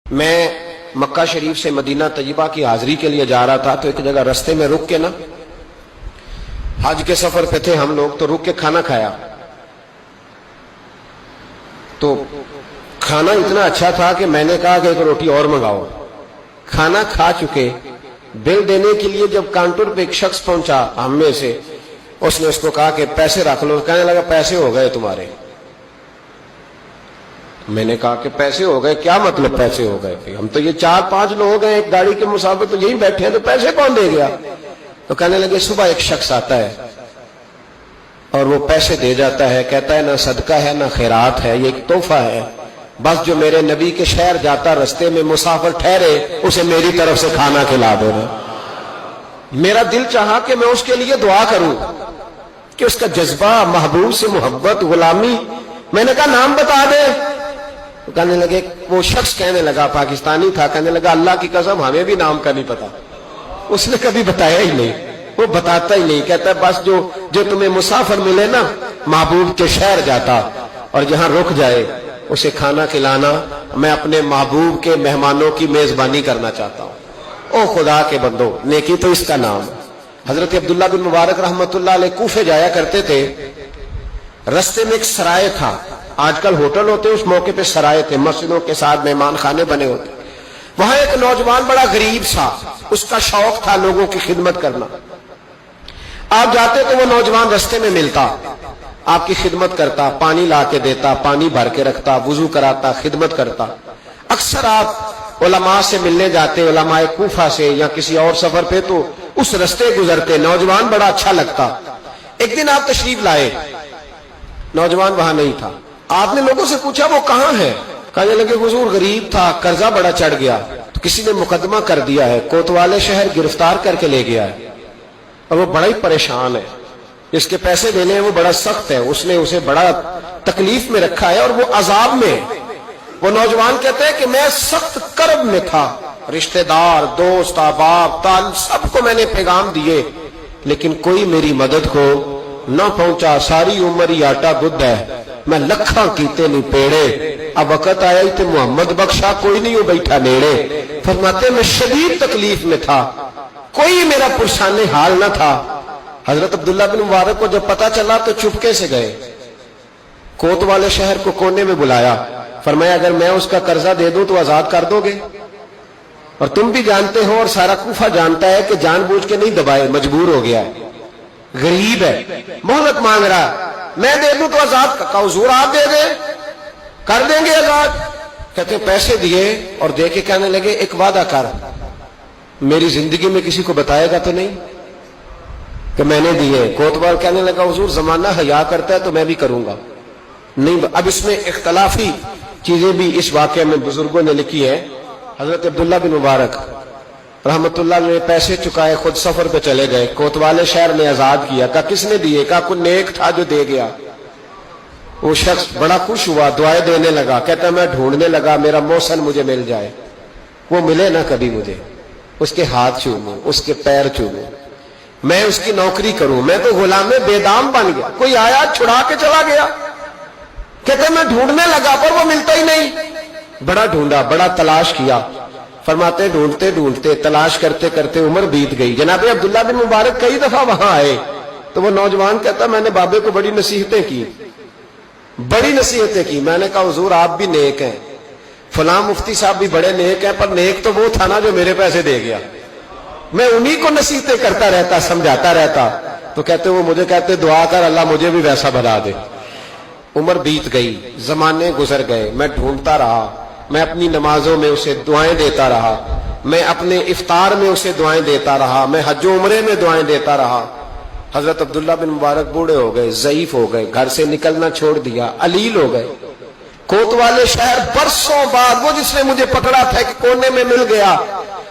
میں مکہ شریف سے مدینہ طیبہ کی حاضری کے لیے جا رہا تھا تو ایک جگہ رستے میں رک کے نا، حج کے سفر پہ تھے ہم لوگ، تو رک کے کھانا کھایا تو کھانا اتنا اچھا تھا کہ میں نے کہا کہ ایک روٹی اور منگاؤ۔ کھانا کھا چکے، بل دینے کے لیے جب کاؤنٹر پہ ایک شخص پہنچا ہم میں سے، اس نے اس کو کہا کہ پیسے رکھ لو۔ کہنے لگا پیسے ہو گئے تمہارے۔ میں نے کہا کہ پیسے ہو گئے؟ کیا مطلب پیسے ہو گئے؟ ہم تو یہ 4-5 لوگ ہیں، ایک گاڑی کے مسافر تو یہی بیٹھے ہیں، تو پیسے کون دے گیا؟ تو کہنے لگے صبح ایک شخص آتا ہے اور وہ پیسے دے جاتا ہے، کہتا ہے نہ صدقہ ہے نہ خیرات ہے، یہ ایک تحفہ ہے، بس جو میرے نبی کے شہر جاتا رستے میں مسافر ٹھہرے اسے میری طرف سے کھانا کھلا دینا۔ میرا دل چاہا کہ میں اس کے لیے دعا کروں کہ اس کا جذبہ، محبوب سے محبت، غلامی۔ میں نے کہا نام بتا دے۔ تو کہنے لگے، وہ شخص کہنے لگا، پاکستانی تھا، کہنے لگا اللہ کی قسم ہمیں بھی نام کا نہیں پتا۔ اس نے کبھی بتایا ہی نہیں، وہ بتاتا ہی نہیں، کہتا ہے بس جو تمہیں مسافر ملے نا، محبوب کے شہر جاتا اور جہاں رک جائے اسے کھانا کھلانا، میں اپنے محبوب کے مہمانوں کی میزبانی کرنا چاہتا ہوں۔ او خدا کے بندو، نیکی تو اس کا نام ہے۔ حضرت عبداللہ بن مبارک رحمۃ اللہ علیہ کوفے جایا کرتے تھے، رستے میں ایک سرائے تھا، آج کل ہوٹل ہوتے، اس موقع پہ سرائے تھے، مسجدوں کے ساتھ مہمان خانے بنے ہوتے۔ وہاں ایک نوجوان بڑا غریب تھا، اس کا شوق تھا لوگوں کی خدمت کرنا۔ آپ جاتے تو وہ نوجوان رستے میں ملتا، آپ کی خدمت کرتا، پانی لا کے دیتا، پانی بھر کے رکھتا، وضو کراتا، خدمت کرتا۔ اکثر آپ علماء سے ملنے جاتے، علماء کوفہ سے یا کسی اور سفر پہ، تو اس رستے گزرتے، نوجوان بڑا اچھا لگتا۔ ایک دن آپ تشریف لائے، نوجوان وہاں نہیں تھا۔ آپ نے لوگوں سے پوچھا وہ کہاں ہے؟ کہنے لگے حضور غریب تھا، قرضہ بڑا چڑھ گیا، تو کسی نے مقدمہ کر دیا ہے، کوتوالے شہر گرفتار کر کے لے گیا ہے اور وہ بڑا ہی پریشان ہے، اس کے پیسے دینے ہیں وہ بڑا سخت ہے، اس نے اسے بڑا تکلیف میں رکھا ہے اور وہ عذاب میں۔ وہ نوجوان کہتے ہیں کہ میں سخت کرب میں تھا، رشتہ دار، دوست، احباب، طالب، سب کو میں نے پیغام دیے، لیکن کوئی میری مدد کو نہ پہنچا۔ ساری عمر ہی آٹا گد ہے، میں لکھاں کیتے نہیں پیڑے، اب وقت آیا ہی تے محمد بخشا، کوئی نہیں وہ بیٹھا نیڑے۔ فرماتے میں شدید تکلیف میں تھا، کوئی میرا پرسان حال نہ تھا۔ حضرت عبداللہ بن مبارک کو جب پتا چلا تو چپکے سے گئے، کوتوالے شہر کو کونے میں بلایا، فرمایا اگر میں اس کا قرضہ دے دوں تو آزاد کر دو گے؟ اور تم بھی جانتے ہو اور سارا کوفہ جانتا ہے کہ جان بوجھ کے نہیں دبائے، مجبور ہو گیا ہے، غریب ہے، مہلت مانگ رہا، میں دے دوں تو آزاد کا حضور آپ دے دیں، کر دیں گے آزاد۔ کہتے پیسے دیے اور دے کے کہنے لگے ایک وعدہ کر، میری زندگی میں کسی کو بتائے گا تو نہیں کہ میں نے دیے؟ کوتوال کہنے لگا حضور زمانہ حیا کرتا ہے تو میں بھی کروں گا نہیں۔ اب اس میں اختلافی چیزیں بھی اس واقعے میں بزرگوں نے لکھی ہے۔ حضرت عبداللہ بن مبارک رحمت اللہ نے پیسے چکائے، خود سفر پہ چلے گئے، کوتوالے شہر نے آزاد کیا۔ کہا کس نے دیے؟ کہا کوئی نیک تھا جو دے گیا۔ وہ شخص بڑا خوش ہوا، دعائیں دینے لگا، کہتا میں ڈھونڈنے لگا میرا محسن مجھے مل جائے، وہ ملے نہ کبھی مجھے، اس کے ہاتھ چوموں، اس کے پیر چوموں، میں اس کی نوکری کروں، میں تو غلام بے دام بن گیا، کوئی آیا چھڑا کے چلا گیا۔ کہتے میں ڈھونڈنے لگا پر وہ ملتا ہی نہیں، بڑا ڈھونڈا، بڑا تلاش کیا۔ فرماتے ڈھونڈتے ڈھونڈتے، تلاش کرتے کرتے عمر بیت گئی۔ جناب عبداللہ بن مبارک کئی دفعہ وہاں آئے تو وہ نوجوان کہتا میں نے بابے کو بڑی نصیحتیں کی، بڑی نصیحتیں کی۔ میں نے کہا حضور آپ بھی نیک ہیں، فلاں مفتی صاحب بھی بڑے نیک ہیں، پر نیک تو وہ تھا نا جو میرے پیسے دے گیا، میں انہی کو نصیحتیں کرتا رہتا، سمجھاتا رہتا۔ تو کہتے وہ مجھے کہتے دعا کر اللہ مجھے بھی ویسا بنا دے۔ عمر بیت گئی، زمانے گزر گئے، میں ڈھونڈتا رہا، میں اپنی نمازوں میں اسے دعائیں دیتا رہا، میں اپنے افطار میں اسے دعائیں دیتا رہا، میں حج و عمرے میں دعائیں دیتا رہا۔ حضرت عبداللہ بن مبارک بوڑھے ہو گئے، ضعیف ہو گئے، گھر سے نکلنا چھوڑ دیا، علیل ہو گئے۔ کوتوالے شہر برسوں بعد وہ جس نے مجھے پکڑا تھا کہ کونے میں مل گیا،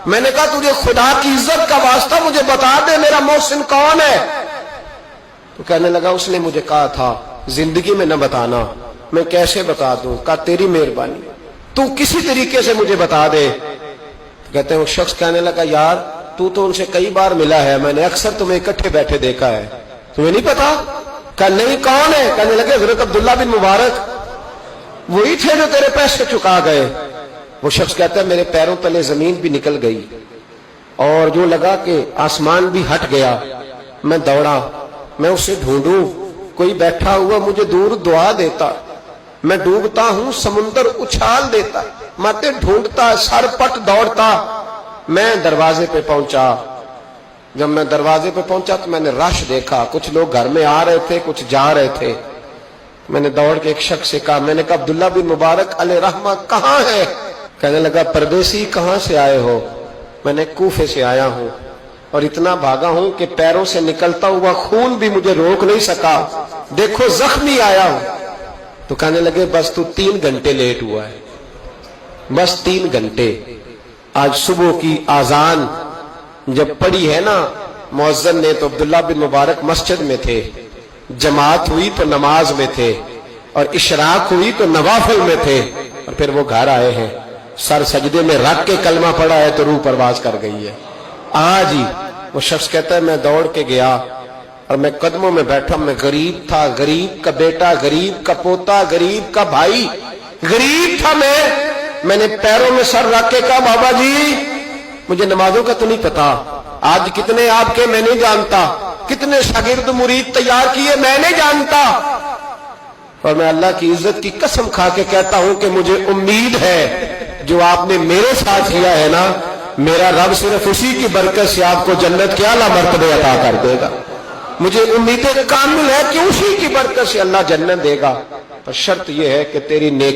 میں نے کہا تجھے خدا کی عزت کا واسطہ مجھے بتا دے میرا محسن کون ہے؟ تو کہنے لگا اس نے مجھے کہا تھا زندگی میں نہ بتانا۔ میں کیسے بتا دوں؟ کہا تیری مہربانی، تو کسی طریقے سے مجھے بتا دے۔ کہتے ہیں وہ شخص کہنے لگا یار تو ان سے کئی بار ملا ہے، میں نے اکثر تمہیں اکٹھے بیٹھے دیکھا ہے، تمہیں نہیں پتا؟ کہا نہیں کون ہے؟ کہنے لگے حضرت عبداللہ بن مبارک، وہی تھے جو تیرے پیسے چکا گئے۔ وہ شخص کہتا ہے میرے پیروں تلے زمین بھی نکل گئی اور جو لگا کہ آسمان بھی ہٹ گیا. میں دوڑا, میں اسے ڈھونڈوں, کوئی بیٹھا ہوا مجھے دور دعا دیتا. میں ڈوبتا ہوں سمندر اچھال دیتا. ماتے ڈھونڈتا, سر پٹ دوڑتا. میں دروازے پہ پہنچا. جب میں دروازے پہ پہنچا تو میں نے رش دیکھا, کچھ لوگ گھر میں آ رہے تھے, کچھ جا رہے تھے. میں نے دوڑ کے ایک شخص سے کہا, میں نے کہا عبداللہ بن مبارک علیہ رحمہ کہاں ہے؟ کہنے لگا پردیسی کہاں سے آئے ہو؟ میں نے کوفے سے آیا ہوں اور اتنا بھاگا ہوں کہ پیروں سے نکلتا ہوا خون بھی مجھے روک نہیں سکا, دیکھو زخمی آیا ہوں. تو کہنے لگے بس تو 3 گھنٹے لیٹ ہوا ہے, بس 3 گھنٹے. آج صبح کی آذان جب پڑھی ہے نا مؤذن نے تو عبداللہ بن مبارک مسجد میں تھے, جماعت ہوئی تو نماز میں تھے, اور اشراق ہوئی تو نوافل میں تھے, اور پھر وہ گھر آئے ہیں. سر سجدے میں رکھ کے کلمہ پڑھا ہے تو روح پرواز کر گئی ہے. آج ہی وہ شخص کہتا ہے میں دوڑ کے گیا اور میں قدموں میں بیٹھا. میں غریب تھا, غریب کا بیٹا, غریب کا پوتا, غریب کا بھائی, غریب تھا. میں نے پیروں میں سر رکھ کے کہا بابا جی مجھے نمازوں کا تو نہیں پتا, آج کتنے آپ کے میں نہیں جانتا, کتنے شاگرد مرید تیار کیے میں نہیں جانتا, اور میں اللہ کی عزت کی قسم کھا کے کہتا ہوں کہ مجھے امید ہے جو آپ نے میرے ساتھ کیا ہے نا, میرا رب صرف اسی کی برکت سے آپ کو جنت کے اعلیٰ مرتبے عطا کر دے گا. مجھے امید کامل ہے کہ اسی کی برکت سے اللہ جنت دے گا, پر شرط یہ ہے کہ تیری نیکی